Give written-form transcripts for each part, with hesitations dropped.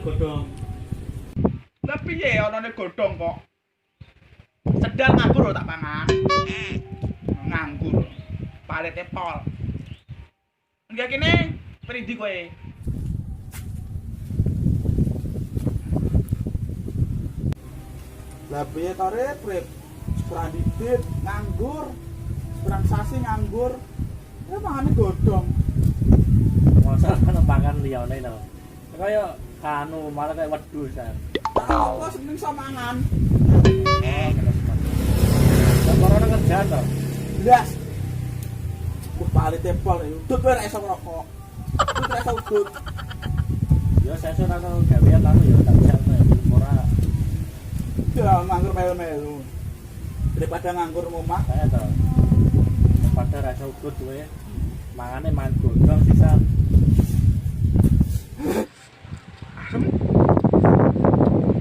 godhong. Lah piye anane godhong kok? Sedal nganggur lho tak pangan. Nganggur. Palete pol. Enggak kene, pridi kowe. Lah piye to Rip? Sprandidit nganggur. Sprang sasi nganggur. Ya mangane godhong. Masa pangan liyane lho. Kaya anu malah kayak wedhus kan. Apa seneng samangan? Lah corona kerjaan to. Blas. Wah palete pol udut kowe ra iso ngrokok. Udut ra iso udut. Ya sesuk ana gawean anu ya tak bisa ora. Ya nganggur melu-melu. Daripada nganggur omah Kaya to. Daripada ra iso udut kowe. Mangane mangan godhong sisan.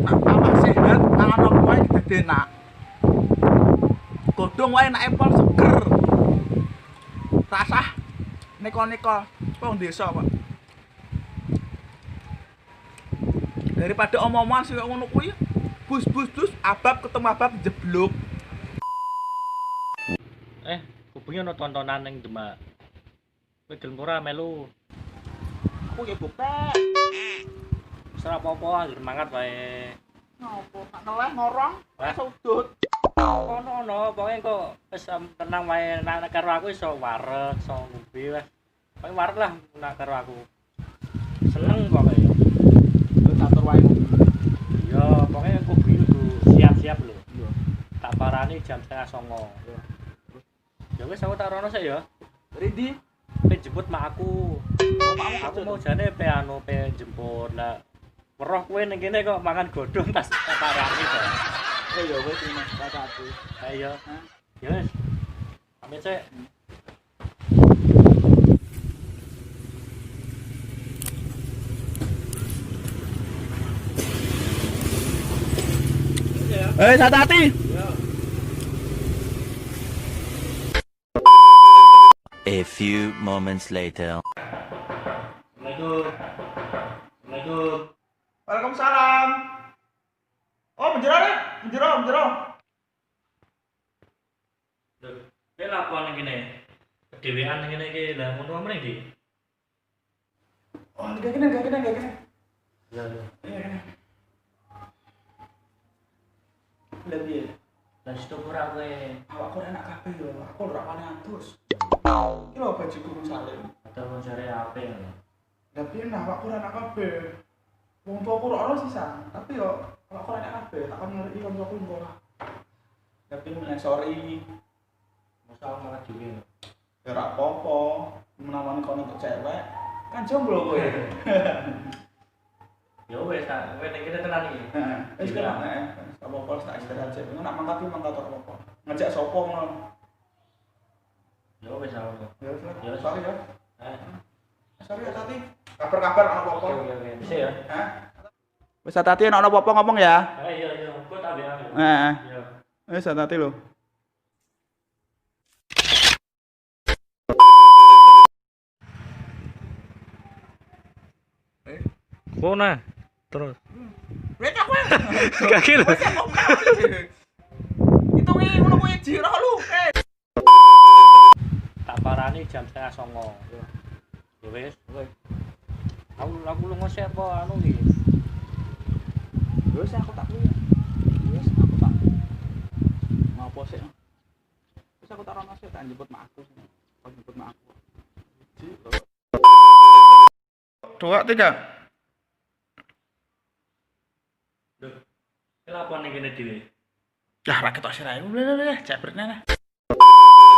Nak awak sehat, mangan apa wae dadi enak. Godhong wae enak empol seger. Rasah neko-neko wong desa, Pak. Daripada omong-omongan sing ngono kuwi, bus abab ketemu abab jeblok. Kubengi ana tontonan ning Demak. Kowe gelem ora melu? Aku ya bopek. Wis ora apa-apa anggere mangat wae. Ngopo? Tak neleh ngorong, iso udut. Ono pokoke kok wis tenang wae nek karo aku iso wareg, iso ngombe wis. Pokoke wareg lah nek karo aku. Seneng pokoke. Terus atur wae. Ya, pokoke kudu siap-siap lho. Iya. Tak parani jam 8:30. Ya wis aku tak rono sik ya. Ridi, Pe jemput mak aku. Aku mau jane pe jemput lah. Weruh kowe ning kene kok mangan godhong tas tak parani to. ya wis Mas Satu. Ayo. Ya wis. Pamit sik. Hati-hati. A few moments later. Assalamualaikum. Assalamualaikum. Waalaikumsalam. Oh, menjero deh. Menjero. Lho, kowe lapor ning kene. Kedewean ning kene iki lah ngono meneh iki. Oh, enggak kene. Ya. Iya. Lebih. Lah stok ora kowe. Awakku enak kabeh yo. Aku ora paling atus. Iki lho bajuku salim. Ada mencari HP ya. Lah piye nah awakku ora enak kabeh. Wong tuaku ora ono sisa, tapi yo awakku enak kabeh. Tak kon ngeri wong tuaku engko lah. Tapi meneh sorry. Masa malah dhewe. Ya ora apa-apa. Menawan kon untuk cewek. Kan jomblo kowe. Ya wis tak kowe ning kene tenan iki. Heeh. Wis kena heeh. Apa-apa tak istirahat aja. Nek mangkat ki mangkat ora apa-apa. Ngajak sapa ngono. Ya wis aku. Ya, sorry ya. Eh. Sorry ya Tati. Kabar-kabar ana apa-apa. Oke. Bisa ya. Hah? Wis Tati ana apa-apa ngomong ya. Iya. Kok tak WA. Heeh. Iya. Wis Tati lho. Kona. Terus. Wes aku. Gak kira. Hitungi ngono kuwi jiro lu. Tak parani jam 8:30. Ya wis. Aku lunga sik apa anu iki. Wes aku tak kuwi. Wes aku tak. Mau apa sih? Wes aku tak rono sik tak jemput mak aku. Kok jemput mak aku. 2 3. Lho. Kelapa ning kene dhewe. Ya ra ketok sirahe. Cek berne.